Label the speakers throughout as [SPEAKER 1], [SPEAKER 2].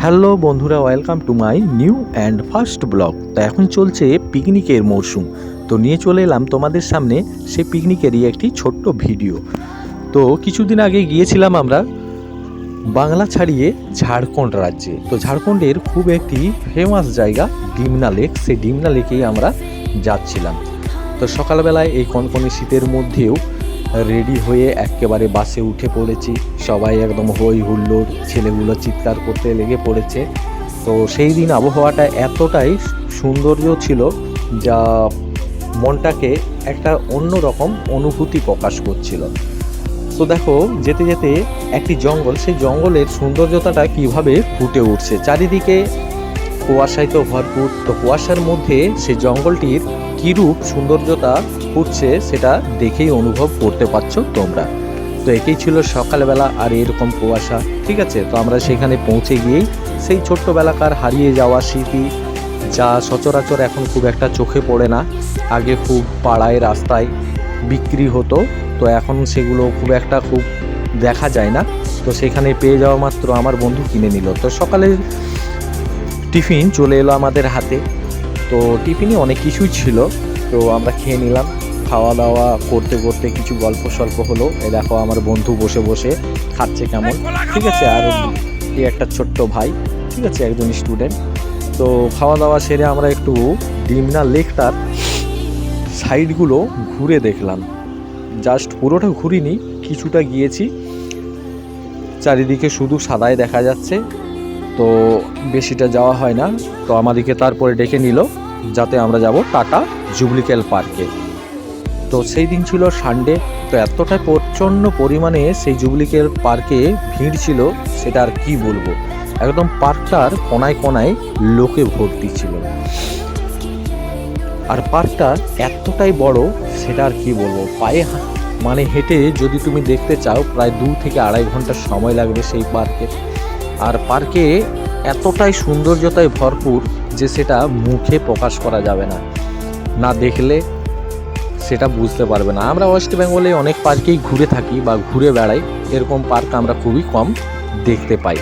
[SPEAKER 1] Hello বন্ধুরা, welcome to my new and first blog. তো এখন চলছে পিকনিকের মরশুম, তো নিয়ে চলে এলাম তোমাদের সামনে সেই পিকনিকেরই একটি ছোট্ট ভিডিও। তো কিছুদিন আগে গিয়েছিলাম আমরা বাংলা ছাড়িয়ে ঝাড়খণ্ড রাজ্যে। তো ঝাড়খণ্ডের খুব একটি ফেমাস জায়গা ডিমনা লেক, সেই ডিমনা লেকেই আমরা যাচ্ছিলাম। তো সকালবেলায় এই কনকনে শীতের মধ্যেও রেডি হয়ে একেবারে বাসে উঠে পড়েছি। সবাই একদম হই হুল্লোড়, ছেলেগুলো চিৎকার করতে লেগে পড়েছে। তো সেই দিন আবহাওয়াটা এতটাই সৌন্দর্য ছিল যা মনটাকে একটা অন্যরকম অনুভূতি প্রকাশ করছিল। তো দেখো যেতে যেতে একটি জঙ্গল, সেই জঙ্গলের সৌন্দর্যতাটা কিভাবে ফুটে উঠছে, চারিদিকে কুয়াশায় তো ভরপুর। তো কুয়াশার মধ্যে সেই জঙ্গলটির কীরূপ সৌন্দর্যতা ফুটছে সেটা দেখেই অনুভব করতে পারছো তোমরা। তো একেই ছিল সকালবেলা আর এরকম কুয়াশা, ঠিক আছে। তো আমরা সেখানে পৌঁছে গিয়েই সেই ছোট্টবেলাকার হারিয়ে যাওয়া স্মৃতি, যা সচরাচর এখন খুব একটা চোখে পড়ে না। আগে খুব পাড়ায় রাস্তায় বিক্রি হতো, তো এখন সেগুলো খুব একটা দেখা যায় না। তো সেখানে পেয়ে যাওয়া মাত্র আমার বন্ধু কিনে নিল। তো সকালে টিফিন চলে এলো আমাদের হাতে। তো টিফিনে অনেক কিছুই ছিল, তো আমরা খেয়ে নিলাম। খাওয়া দাওয়া করতে করতে কিছু গল্প সল্প হলো। এ দেখো আমার বন্ধু বসে বসে খাচ্ছে কেমন, ঠিক আছে। আর এই একটা ছোট্ট ভাই, ঠিক আছে, একজন স্টুডেন্ট। তো খাওয়া দাওয়া সেরে আমরা একটু ডিমনা লেকটার সাইডগুলো ঘুরে দেখলাম। জাস্ট পুরোটা ঘুরিনি, কিছুটা গিয়েছি। চারিদিকে শুধু সাদাই দেখা যাচ্ছে, তো বেশিটা যাওয়া হয় না। তো আমাদেরকে তারপরে ডেকে নিল যাতে আমরা যাব টাটা জুবলিকেল পার্কে। তো সেই দিন ছিল সানডে। তো এতটাই প্রচণ্ড পরিমাণে সেই জুবলিকেল পার্কে ভিড় ছিল, সেটা আর কি বলবো। একদম পার্কটার কোনায় কোনায় লোকে ভর্তি ছিল। আর পার্কটা এতটাই বড়, সেটা আর কি বলবো। পায়ে মানে হেঁটে যদি তুমি দেখতে চাও প্রায় 2 থেকে আড়াই ঘন্টা সময় লাগবে সেই পার্কে। আর পার্কে এতটাই সৌন্দর্যতায় ভরপুর যে সেটা মুখে প্রকাশ করা যাবে না, না দেখলে সেটা বুঝতে পারবে না। আমরা ওয়েস্ট বেঙ্গলে অনেক পার্কেই ঘুরে থাকি বা ঘুরে বেড়াই, এরকম পার্ক আমরা খুবই কম দেখতে পাই।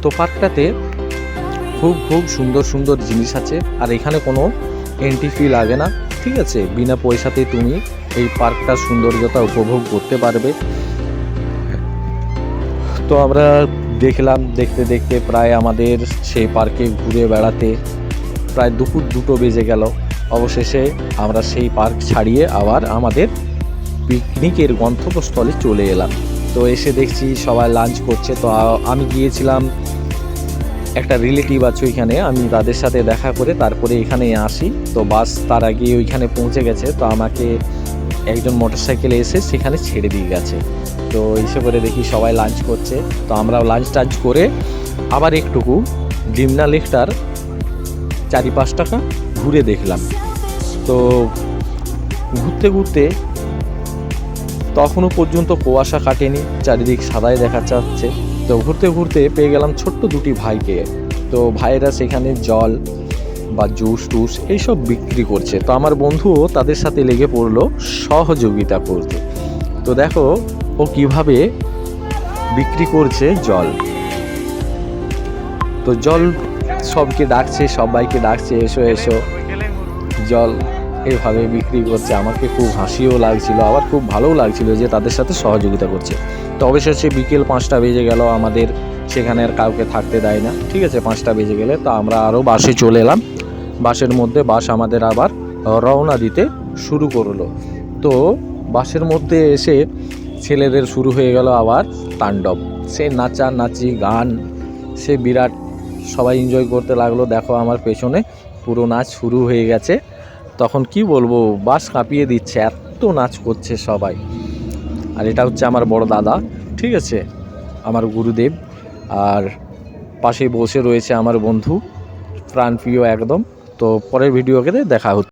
[SPEAKER 1] তো পার্কটাতে খুব সুন্দর সুন্দর জিনিস আছে। আর এখানে কোনো এন্ট্রি ফি লাগে না, ঠিক আছে। বিনা পয়সাতেই তুমি এই পার্কটার সৌন্দর্যতা উপভোগ করতে পারবে। তো আমরা দেখলাম, দেখতে দেখতে প্রায় আমাদের সেই পার্কে ঘুরে বেড়াতে প্রায় দুপুর 2টো বেজে গেল। অবশেষে আমরা সেই পার্ক ছাড়িয়ে আবার আমাদের পিকনিকের গন্তব্যস্থলে চলে এলাম। তো এসে দেখছি সবাই লাঞ্চ করছে। তো আমি গিয়েছিলাম, একটা রিলেটিভ আছে ওইখানে, আমি তাদের সাথে দেখা করে তারপরে এখানে আসি। তো বাস তার আগে ওইখানে পৌঁছে গেছে, তো আমাকে একজন মোটরসাইকেলে এসে সেখানে ছেড়ে দিয়ে গেছে। তো এসে করে দেখি সবাই লাঞ্চ করছে। তো আমরাও লাঞ্চ টাঞ্চ করে আবার একটুকু ডিমনা লেকটার 4-5 টাকা ঘুরে দেখলাম। তো ঘুরতে ঘুরতে তখনও পর্যন্ত কুয়াশা কাটেনি, চারিদিক সাদাই দেখা যাচ্ছে। তো ঘুরতে ঘুরতে পেয়ে গেলাম ছোট্ট 2টি ভাইকে। তো ভাইয়েরা সেখানে জল বা জুস টুস এইসব বিক্রি করছে। তো আমার বন্ধুও তাদের সাথে লেগে পড়লো সহযোগিতা করতে। তো দেখো ও কিভাবে বিক্রি করছে জল। তো জল সবকে ডাকছে, সবাইকে ডাকছে, এসো এসো জল, এইভাবে বিক্রি করছে। আমাকে খুব হাসিও লাগছিল, আবার খুব ভালোও লাগছিল যে তাদের সাথে সহযোগিতা করছে। তো অবশেষে বিকেল 5টা বেজে গেল, আমাদের সেখানে আর কাউকে থাকতে দেয় না, ঠিক আছে। 5টা বেজে গেলে তো আমরা আরও বাসে চলে এলাম। বাসের মধ্যে বাস আমাদের আবার রওনা দিতে শুরু করলো। তো বাসের মধ্যে এসে ছেলেদের শুরু হয়ে গেল আবার তাণ্ডব। সে নাচানাচি গান, সে বিরাট, সবাই এনজয় করতে লাগলো। দেখো আমার পেছনে পুরো নাচ শুরু হয়ে গেছে। তখন কি বলবো, বাস কাঁপিয়ে দিচ্ছে, এত নাচ করছে সবাই। আর এটা হচ্ছে আমার বড় দাদা, ঠিক আছে, আমার গুরুদেব। আর পাশে বসে রয়েছে আমার বন্ধু, প্রাণপ্রিয় একদম। তো পরের ভিডিওতে দেখা হচ্ছে।